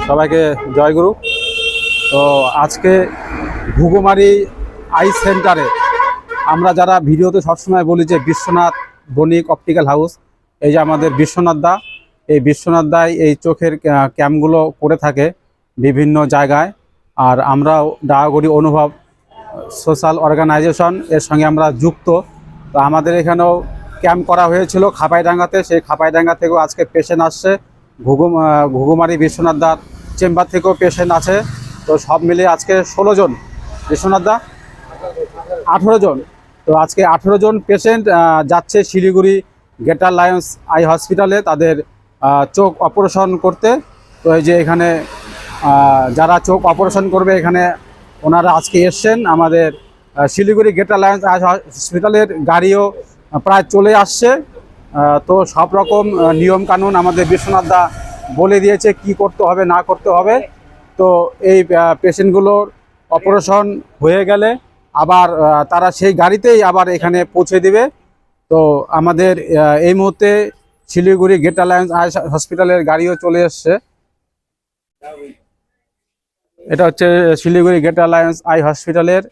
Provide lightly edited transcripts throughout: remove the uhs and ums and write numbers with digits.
সবাইকে জয়গুরু। তো আজকে ঘুঘুমারি আই সেন্টারে আমরা যারা ভিডিওতে সবসময় বলি যে বিশ্বনাথ বণিক অপটিক্যাল হাউস, এই যে আমাদের বিশ্বনাথ দা, এই বিশ্বনাথ দাই এই চোখের ক্যাম্পগুলো করে থাকে বিভিন্ন জায়গায়। আর আমরাও ডায়াগরি অনুভব সোশ্যাল অর্গানাইজেশন এর সঙ্গে আমরা যুক্ত। তো আমাদের এখানেও ক্যাম্প করা হয়েছিল খাপাইডাঙ্গাতে। সেই খাপাইডাঙ্গা থেকেও আজকে পেশেন্ট আসছে, ঘুঘুমারি বিশ্বনাথ দার চেম্বার থেকেও পেশেন্ট আছে। তো সব মিলিয়ে আজকে 16 জন, বিশ্বনাথ দা 18 জন। তো আজকে 18 জন পেশেন্ট যাচ্ছে শিলিগুড়ি গ্রেটার লায়ন্স আই হসপিটালে তাদের চোখ অপারেশন করতে। তো এই যে এখানে যারা চোখ অপারেশন করবে এখানে ওনারা আজকে এসছেন। আমাদের শিলিগুড়ি গ্রেটার লায়ন্স আই হসপিটালের গাড়িও প্রায় চলে আসছে। তো সব রকম নিয়মকানুন আমাদের বিশ্বনাথ দা বলে দিয়েছে কি করতে হবে না করতে হবে। তো এই পেশেন্টগুলোর অপারেশন হয়ে গেলে আবার তারা সেই গাড়িতেই আবার এখানে পৌঁছে দেবে। তো আমাদের এই মুহূর্তে শিলিগুড়ি গ্রেটার লায়ন্স আই হসপিটালের গাড়িও চলে এসছে। এটা হচ্ছে শিলিগুড়ি গ্রেটার লায়ন্স আই হসপিটালের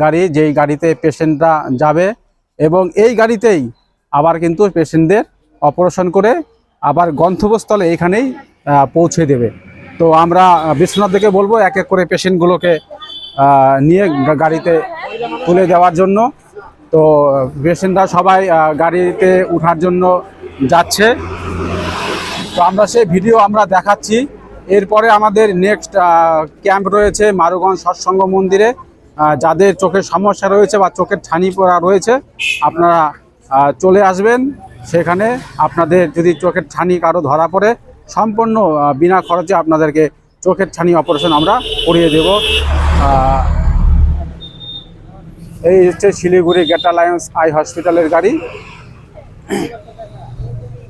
গাড়ি, যেই গাড়িতে পেশেন্টরা যাবে এবং এই গাড়িতেই আবার কিন্তু পেশেন্টদের অপারেশন করে আবার গন্তব্যস্থলে এখানেই পৌঁছে দেবে। তো আমরা বিশ্বনাথ থেকে বলবো এক এক করে পেশেন্টগুলোকে নিয়ে গাড়িতে তুলে দেওয়ার জন্য। তো পেশেন্টরা সবাই গাড়িতে ওঠার জন্য যাচ্ছে। তো আমরা সেই ভিডিও আমরা দেখাচ্ছি। এরপরে আমাদের নেক্সট ক্যাম্প রয়েছে মারুগঞ্জ সৎসঙ্গ মন্দিরে। যাদের চোখের সমস্যা রয়েছে বা চোখের ছানি পড়া রয়েছে আপনারা চলে আসবেন। সেখানে আপনাদের যদি চোখের ছানি কারো ধরা পড়ে সম্পূর্ণ বিনা খরচে আপনাদেরকে চোখের ছানি অপারেশন আমরা করিয়ে দেব। এই হচ্ছে শিলিগুড়ি গ্রেটার লায়ন্স আই হসপিটালের গাড়ি।